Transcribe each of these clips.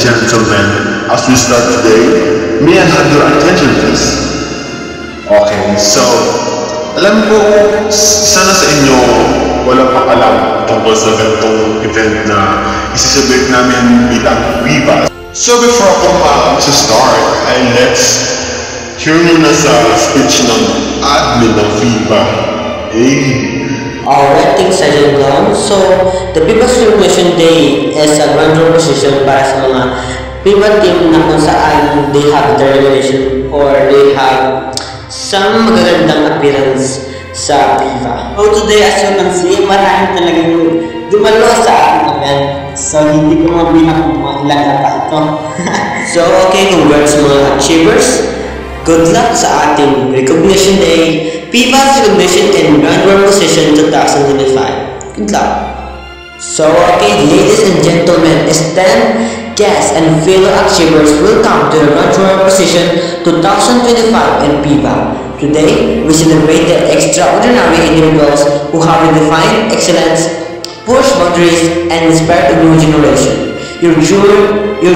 gentlemen, as we start today, may I have your attention please? Okay, so, alam ko, sana sa inyo wala pang alam tungkol sa ganitong event na isisabit namin bilang Viva. So before ako mag-start, ay let's hear muna sa speech ng admin ng Viva. Alright, things are getting down. So, the People's Recognition Day is a grand position para sa mga Viva team na kung saan they have the recognition or they have some magagandang appearance sa Viva. So today, as you can see, marami talagang dumalo sa ating event. So, hindi ko mabilang kung mga ilan na pa ito. So, okay, congrats mga achievers. Good luck sa ating Recognition Day, Viva's Recognition and Grand World Position 2025. Good luck. So, okay, ladies and gentlemen, esteemed guests and fellow achievers, welcome to the Grand World Position 2025 in Viva. Today, we celebrate the extraordinary individuals who have redefined excellence, pushed boundaries, and inspired a new generation. Your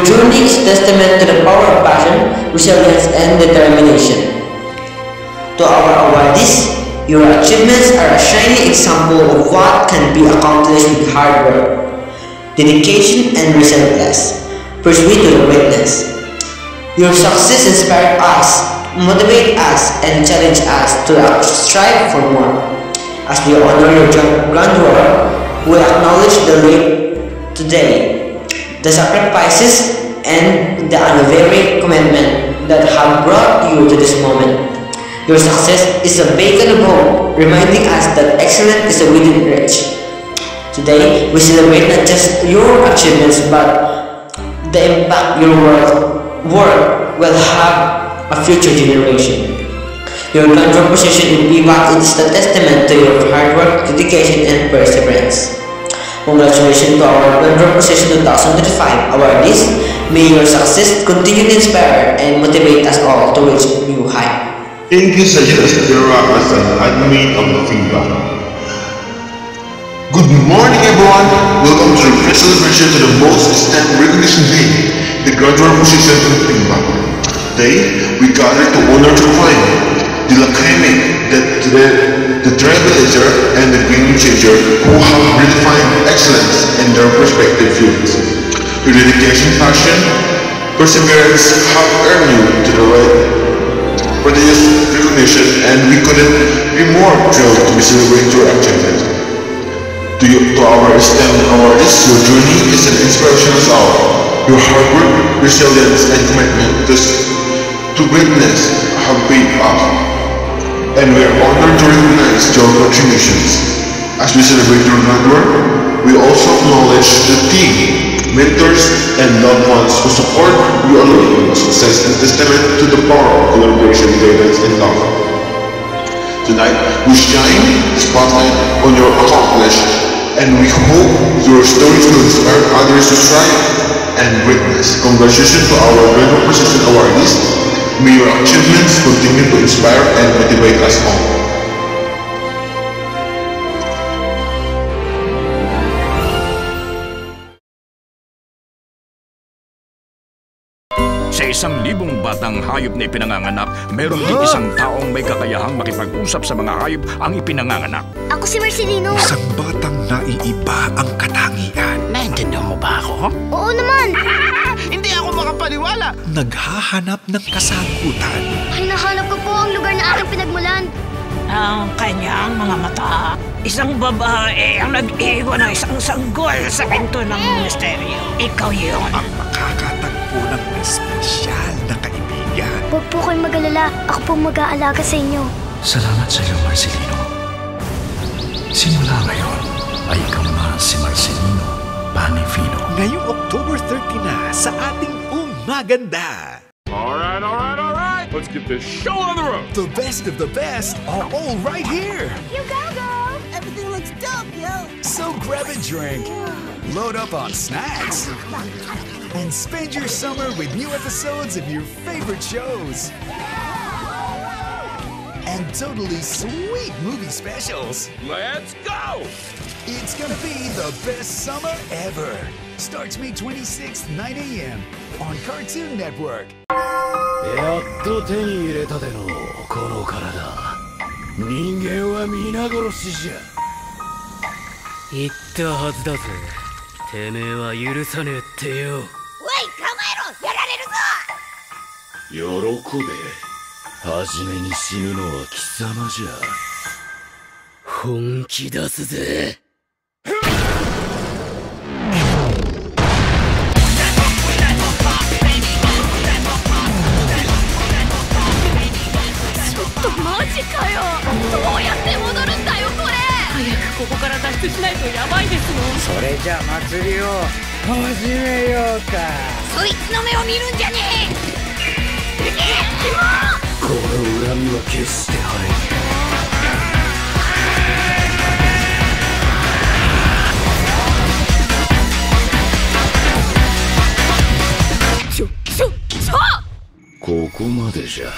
journey is testament to the power of passion, resilience, and determination. To our awardees, your achievements are a shining example of what can be accomplished with hard work, dedication, and relentless pursuit to greatness. Your success inspired us, motivate us, and challenge us to strive for more. As we honor your grand work, we acknowledge the leap today, the sacrifices, and the unwavering commitment that have brought you to this moment. Your success is a beacon of hope, reminding us that excellence is within reach. Today, we celebrate not just your achievements, but the impact your work will have a future generation. Your grand position in Viva is a testament to your hard work, dedication, and perseverance. Congratulations to our Grand Position 2025 awardees. May your success continue to inspire and motivate us all to reach new heights. Thank you sa Dera as an admin of Viva. Good morning everyone! Welcome to the first celebration to the most esteemed recognition day, the graduate position of Viva. Today, we gather to honor the client, the academic, the trailblazer, and the game changer who have redefined excellence in their respective fields. Your dedication, passion, perseverance have earned you to the right prodigious recognition, and we couldn't be more thrilled to be celebrating your achievement. To our esteemed awardees, your journey is an inspiration to us all. Your hard work, resilience, and commitment to greatness have paid off, and we are honored to recognize your contributions. As we celebrate your hard work, we also acknowledge the team, mentors, and loved ones who support you along your success and testament to the power of collaboration, guidance, and love. Tonight, we shine the spotlight on your accomplishments, and we hope your stories will inspire others to strive and greatness. Congratulations to our Grand Position awardees. May your achievements continue to inspire and motivate us all. Sa 1,000 batang hayop na ipinanganganak, meron din isang taong may kakayahang makipag-usap sa mga hayop ang ipinanganganak. Ako si Marcelino. Isang batang naiiba ang katangian. Naintindihan mo ba ako? Oo naman. Hindi ako makapaniwala. Naghahanap ng kasagutan. Hinahanap ko po ang lugar na aking pinagmulan. Ang kanyang mga mata. Isang babae ang nag-iwan ng isang sanggol sa pinto ng misteryo. Ikaw yun. Ang makakatagpo ng espesyal na kaibigan. Huwag po kayong mag-alala. Ako po mag-aalaga sa inyo. Salamat sa iyo, Marcelino. Simula ngayon ay ikaw na si Marcelino Panifino. Ngayong October 30 na sa ating Umaganda. Alright. Let's get this show on the road. The best of the best are all right here. You go, girl! Everything looks dope, yo! So grab a drink, load up on snacks, and spend your summer with new episodes of your favorite shows. And totally sweet movie specials. Let's go! It's gonna be the best summer ever. starts May 26th, 9 a.m. on Cartoon Network. やっと手に入れたでのこの体。人間は皆殺しじゃ。言ったはずだぜ。てめえは許さねえってよ。おい、捕まえろ、やられるぞ。喜べ。初めに死ぬのは貴様じゃ。本気出すぜ。マジかよ。どうやって戻るんだよこれ。早くここから脱出しないとやばいですよ。それじゃあ祭りを始めようか。そいつの目を見るんじゃねえ。この恨みは決して晴れ。ここまでじゃ。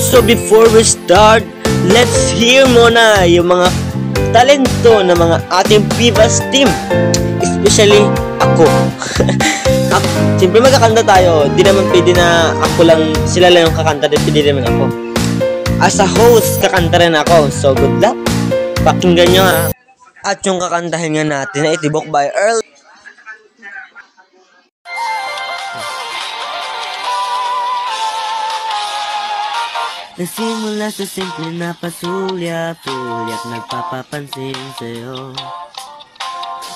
So before we start, let's hear muna yung mga talento ng mga ating Pivas team. Especially ako. Siyempre magkakanta tayo. Di naman pwede na ako lang, sila lang yung kakanta. Pwede naman ako. As a host, kakanta rin ako. So good luck. Pakinggan nyo ha. At yung kakantahin nga natin na Itibok by Earl. Nasimula sa simple na pasulya-pulya't nagpapapansin sa'yo.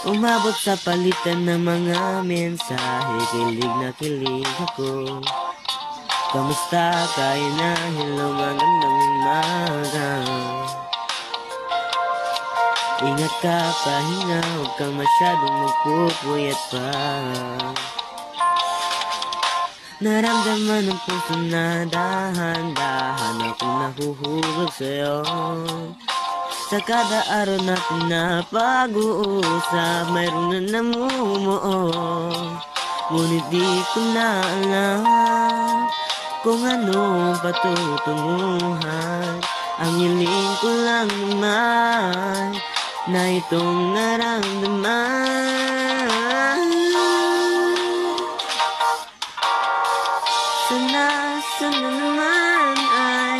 Umabot sa palitan ng mga mensahe, kilig na kilig ako. Kamusta kayo na? Hello, magandang umaga. Ingat ka, pahinga, huwag kang masyadong magpupuyat pa. Naramdaman ng puso na dahan-dahan akong nahuhulog sa'yo. Sa kada araw natin na pag-uusap, mayroon na namumuo. Ngunit di ko na alam kung ano patutunguhan. Ang hiling ko lang naman na itong naramdaman. Sana naman ay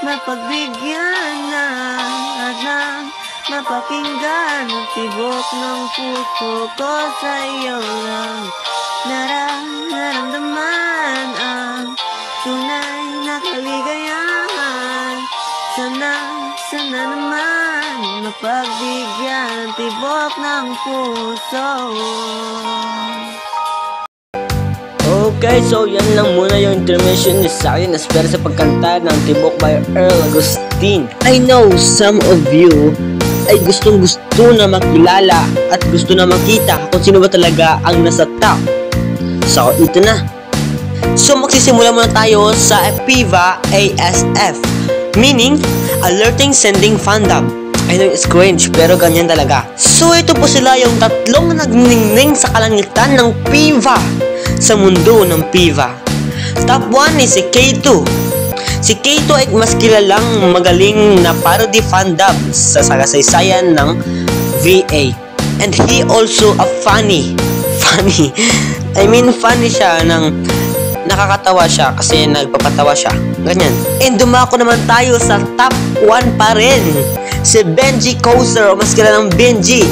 mapagbigyan na at nang mapakinggan ang tibok ng puso ko sa iyo lang. Naramdaman ang tunay na kaligayahan. Sana naman mapagbigyan ang tibok ng puso. Okay, so yan lang muna yung intermission ni Sakin Espera sa pagkanta ng Tibok by Earl Agustin. I know some of you ay gustong-gusto na makilala at gusto na makita kung sino ba talaga ang nasa top. So, ito na. So, magsisimula muna tayo sa PIVA ASF, meaning Alerting Sending Fandom. I know it's cringe, pero ganyan talaga. So, ito po sila yung tatlong nagningning sa kalangitan ng PIVA sa mundo ng PIVA. Top 1 is si K2. Si K2 ay mas kilalang magaling na parody fandom sa kasaysayan ng VA. And he also a funny siya ng nakakatawa siya kasi nagpapatawa siya. Ganyan. And dumako naman tayo sa top 1 pa rin. Si Benji Koser o mas kilalang Benji.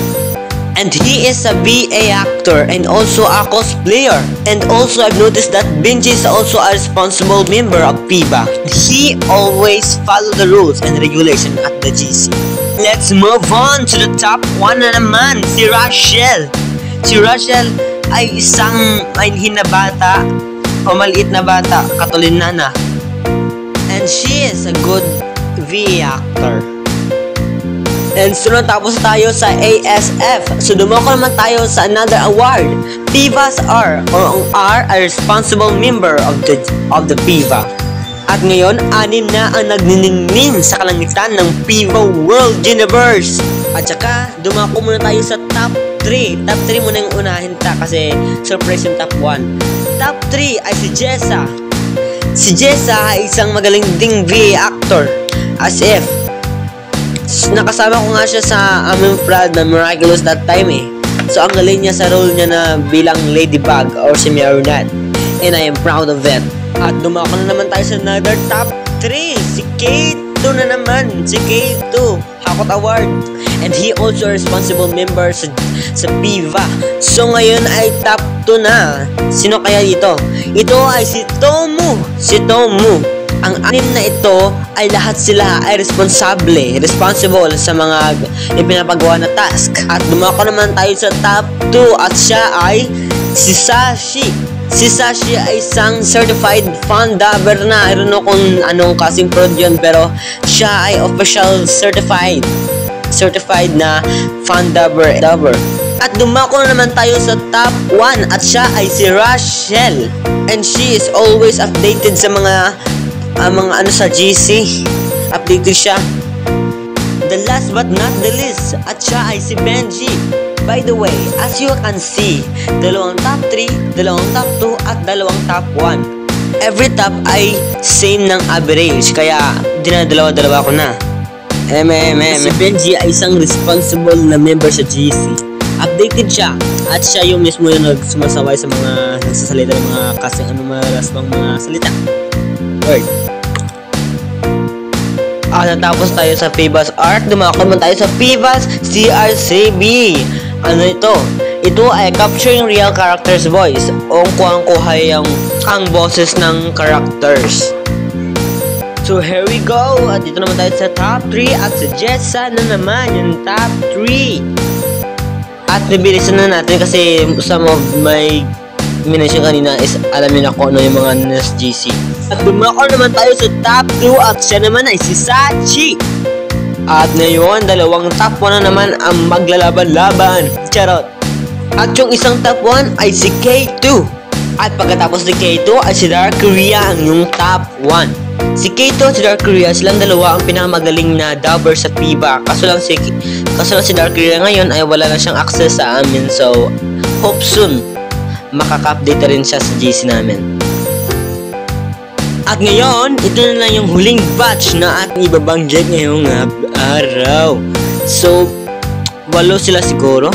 And he is a VA actor and also a cosplayer. And also I've noticed that Benji is also a responsible member of PIVA. He always follow the rules and regulation at the GC. Let's move on to the top 1 na naman, si Rachel. Si Rachel ay isang mailhin na bata o maliit na bata, katulinana. And she is a good VA actor. And sunod tapos tayo sa ASF. So dumako naman tayo sa another award. PIVAs are a responsible member of the PIVA. At ngayon, 6 na ang nagniningning sa kalangitan ng PIVA World Universe. At saka, dumako muna tayo sa top 3. Top 3 muna yung unahin kasi surprise yung top 1. Top 3 ay si Jessa. Si Jessa ay isang magaling ding VA actor. As if, nakasama ko nga siya sa aming Prad na Miraculous that time eh. So ang galing niya sa role niya na bilang Ladybug or si Marionette. And I am proud of it. At dumako na naman tayo sa another top 3. Si K2 na naman. Si K2. Hakot Award. And he also a responsible member sa PIVA. So ngayon ay top 2 na. Sino kaya dito? Ito ay si Tomu. Si Tomu. Ang 6 na ito ay lahat sila ay responsible sa mga ipinapagawa na task. At dumako naman tayo sa top 2 at siya ay si Sashi. Si Sashi ay isang certified fan dabber na. I don't know kung anong kasing prod yun, pero siya ay official certified na fan dabber. At dumako na naman tayo sa top 1 at siya ay si Rachel. And she is always updated sa mga sa GC. Updated siya. The last but not the least, at siya ay si Benji. By the way, as you can see, 2 top 3, 2 top 2, at 2 top 1. Every top ay same ng average, kaya dinadalawa-dalawa ko na. Si Benji ay isang responsible na member sa GC. Updated siya, at siya yung mismo yung nagsumasaway sa mga nagsasalita ng mga kasing malas pang mga salita. Word. Natapos tayo sa PIVA's art, dumako naman tayo sa PIVA's CRCB. Ano ito? Ito ay capturing real characters' voice o kuhang-kuhay ang boses ng characters. So here we go. At dito naman tayo sa top 3 at si Jessa na naman yung top 3. At nabilisan na natin kasi some of my mination kanina is alam niyo na kung ano yung mga NSGC. At dumako naman tayo sa top 2 at siya naman ay si Sachi. At ngayon, 2 top 1 na naman ang maglalaban-laban. Charot. At yung isang top 1 ay si K2. At pagkatapos ni K2 ay si Dark Korea ang yung top 1. Si K2 at si Dark Korea, silang dalawa ang pinakamagaling na dubber sa PIVA. Kaso lang si Dark Korea ngayon ay wala na siyang access sa amin. So, hope soon makaka-update rin siya sa GC namin. At ngayon, ito na lang yung huling batch na ating ibabanggit ngayong araw. So, 8 sila siguro.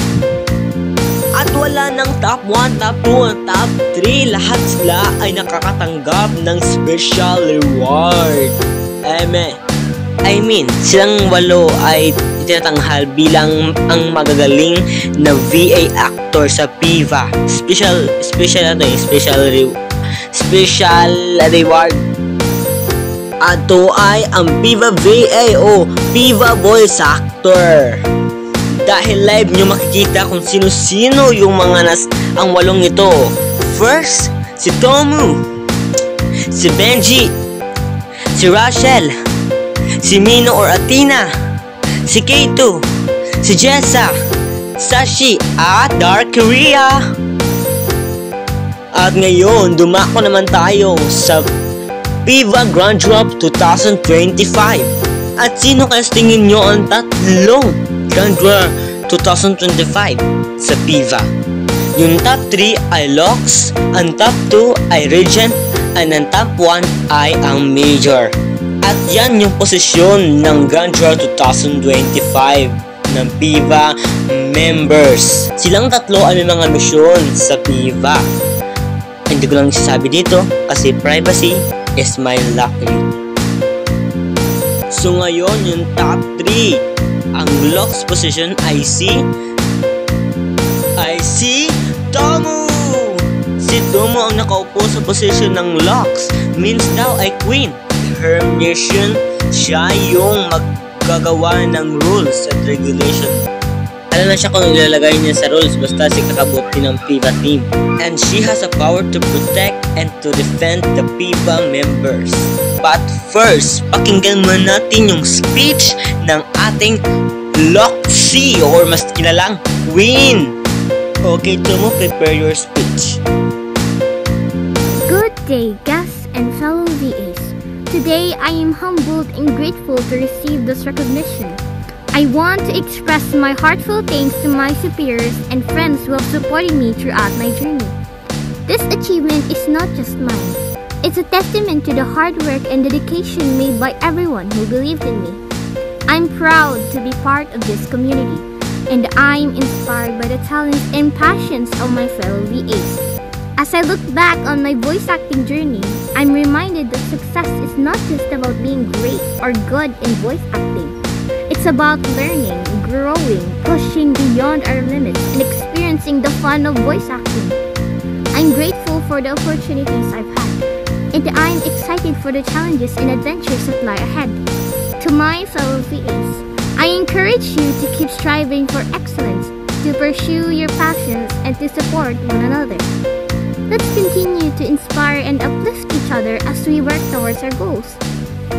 At wala ng top 1, top 2, at top 3. Lahat sila ay nakakatanggap ng special reward. I mean, silang 8 ay tinatanghal bilang ang magagaling na VA actor sa PIVA. Special reward. Ato ay ang PIVA VA o PIVA Voice Actor. Dahil live nyo makikita kung sino-sino yung ang 8 ito. First, si Tomu, si Benji, si Rachel, si Mino or Athena, si K2, si Jessa, Sashi, at Dark Korea. At ngayon, dumako naman tayo sa PIVA Grand Drop 2025. At sino kaya tingin nyo ang 3 Grand Drop 2025 sa PIVA? Yung top 3 ay Lux, ang top 2 ay Regent, and ang top 1 ay ang Major. At yan yung posisyon ng Grand Drop 2025 ng PIVA members. Silang 3 ay may mga misyon sa PIVA. Hindi ko lang sasabi dito kasi privacy is my luxury. So ngayon, yung top 3, ang Lux position ay si Tomu. Si Tomu ang nakaupo sa position ng Lux. Means daw ay Queen. Her mission, siya yung maggagawa ng rules at regulation. Alam na siya kung ilalagay niya sa rules basta si kakabuti ng PIVA team. And she has a power to protect and to defend the PIVA members. But first, pakinggan muna natin yung speech ng ating Loxy, or mas kilalang Queen. Okay, Tomo, prepare your speech. Good day, guests and fellow VAs. Today, I am humbled and grateful to receive this recognition. I want to express my heartfelt thanks to my superiors and friends who have supported me throughout my journey. This achievement is not just mine. It's a testament to the hard work and dedication made by everyone who believed in me. I'm proud to be part of this community, and I'm inspired by the talents and passions of my fellow VAs. As I look back on my voice acting journey, I'm reminded that success is not just about being great or good in voice acting. It's about learning, growing, pushing beyond our limits, and experiencing the fun of voice acting. I'm grateful for the opportunities I've had, and I'm excited for the challenges and adventures that lie ahead. To my fellow VAs, I encourage you to keep striving for excellence, to pursue your passions, and to support one another. Let's continue to inspire and uplift each other as we work towards our goals.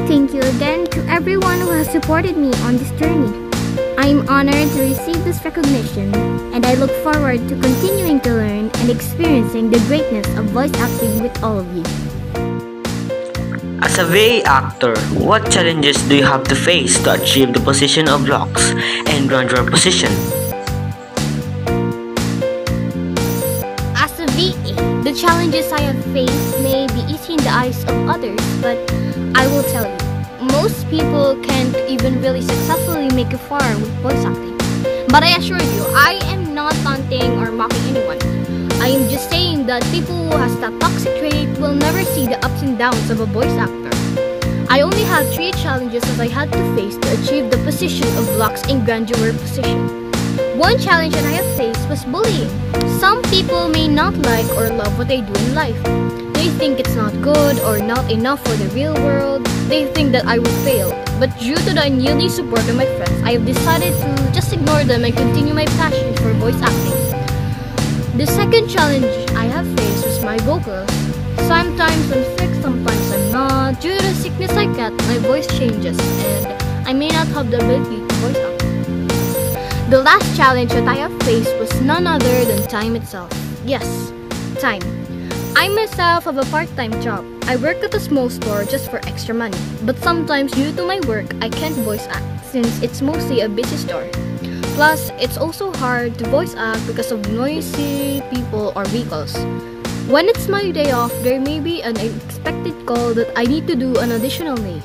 Thank you again to everyone who has supported me on this journey. I am honored to receive this recognition, and I look forward to continuing to learn and experiencing the greatness of voice acting with all of you. As a VA actor, what challenges do you have to face to achieve the position of Lox and grandeur position? As a VA, the challenges I have faced may be easy in the eyes of others, but I will tell you, most people can't even really successfully make a far with voice acting. But I assure you, I am not taunting or mocking anyone. I am just saying that people who have that toxic trait will never see the ups and downs of a voice actor. I only had 3 challenges that I had to face to achieve the position of Lox in grandeur position. One challenge that I have faced was bullying. Some people may not like or love what I do in life. They think it's not good or not enough for the real world. They think that I will fail. But due to the unyielding support of my friends, I have decided to just ignore them and continue my passion for voice acting. The second challenge I have faced was my vocals. Sometimes I'm sick, sometimes I'm not. Due to the sickness I get, my voice changes and I may not have the ability to voice act. The last challenge that I have faced was none other than time itself. Yes, time. I myself have a part-time job. I work at a small store just for extra money. But sometimes due to my work, I can't voice act since it's mostly a busy store. Plus, it's also hard to voice act because of noisy people or vehicles. When it's my day off, there may be an unexpected call that I need to do an additional day,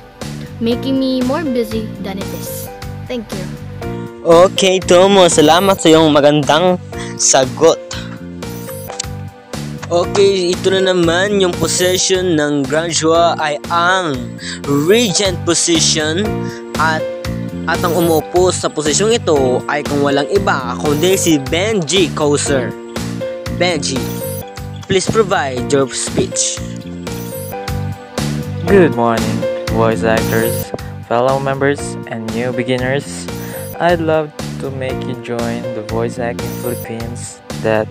making me more busy than it is. Thank you. Okay, Tomo, salamat sa iyong magandang sagot. Okay, ito na naman yung position ng grandeur ay ang regent position at ang umupo sa posisyong ito ay kung walang iba kundi si Benji Koser. Benji, please provide your speech. Good morning, voice actors, fellow members, and new beginners. I'd love to make you join the Voice Acting Philippines. That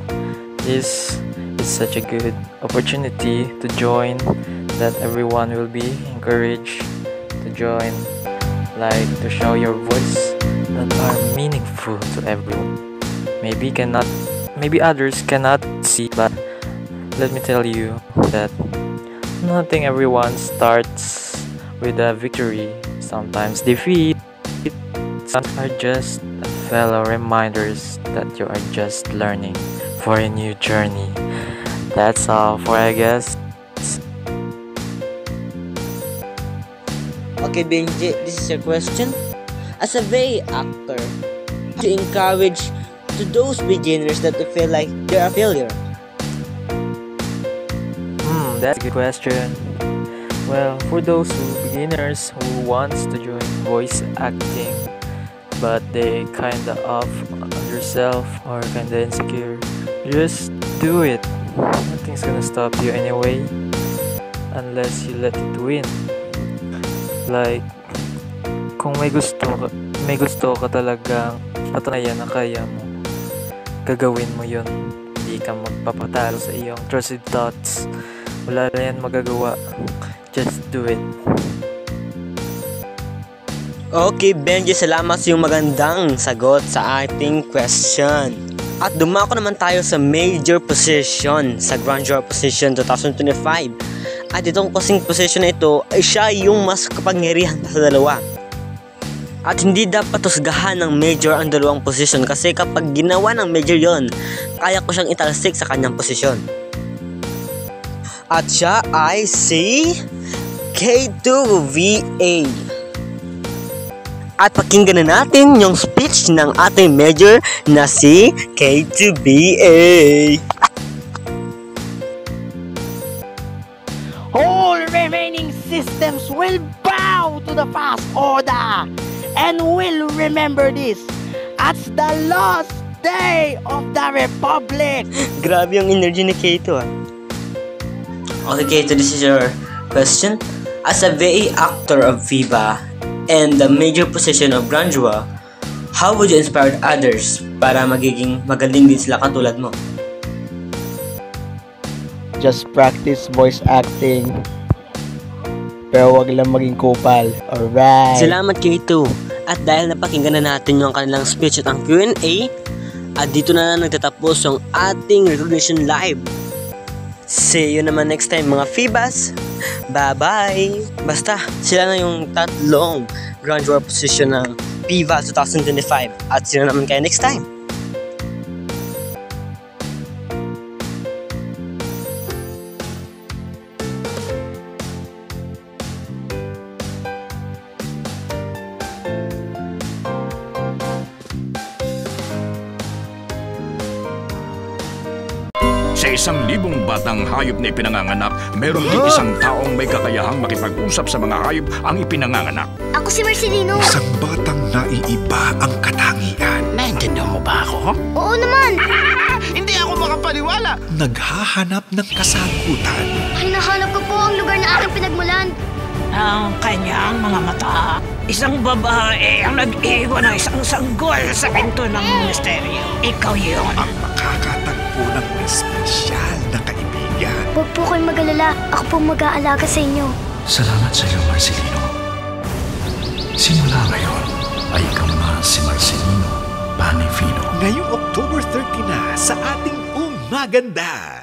is such a good opportunity to join, that everyone will be encouraged to join, like to show your voice that are meaningful to everyone. Maybe others cannot see, but let me tell you that nothing everyone starts with a victory. Sometimes defeat are just fellow reminders that you are just learning for a new journey. That's all for I guess. Okay, Benji, this is your question. As a VA actor, to encourage to those beginners that feel like they're a failure? That's a good question. Well, for those beginners who wants to join voice acting, but they kinda off on yourself or kinda insecure, just do it. Nothing's gonna stop you anyway, unless you let it win. Like, kung may gusto ka talagang patunayan na kaya mo, gagawin mo yun. Hindi ka magpapatalo sa iyong trusted thoughts. Wala na yan magagawa. Just do it. Okay, Benji, salamat sa iyong magandang sagot sa ating question. At dumako naman tayo sa major position sa grandeur position 2025. At itong kasing position na ito ay siya yung mas kapangyarihan sa dalawa. At hindi dapat husgahan ng major ang dalawang position kasi kapag ginawa ng major yon, kaya ko siyang italsik sa kanyang posisyon. At siya ay si K2VA. At pakinggan na natin yung speech ng ating major na si K2VA. All remaining systems will bow to the fast order and will remember this as the last day of the Republic. Grabe yung energy ni K2 ah. Okay, K2, this is your question. As a VA actor of Viva and the major position of Grandeur, how would you inspire others para magiging magaling din sila katulad mo? Just practice voice acting. Pero wag lang maging kupal. Alright. Salamat K2. At dahil napakinggan na natin yung kanilang speech at ang Q&A, at dito na nagtatapos yung ating recognition live. See you naman next time mga Fibas. Bye-bye. Basta sila na yung tatlong grandeur position ng Viva 2025. At sila naman kayo next time. Sa 1,000 batang hayop na ipinanganganak, meron din isang taong may kakayahang makipag-usap sa mga hayop ang ipinanganganak. Ako si Marcelino. Isang batang naiiba ang katangian. Naintindihan mo ba ako? Oo naman. Hindi ako makapaniwala. Naghahanap ng kasagutan. Hinahanap ko po ang lugar na aking pinagmulan. Ang kanyang mga mata. Isang babae ang nag-iwan ng isang sanggol sa pinto ng misteryo. Ikaw yun. Ang makakatagpo ng espesyal na kaibigan. Huwag po kayong mag-alala. Ako po mag-aalaga sa inyo. Salamat sa iyo, Marcelino. Simula ngayon ay ikaw na si Marcelino Panifino. Ngayong October 30 na sa ating Umaganda.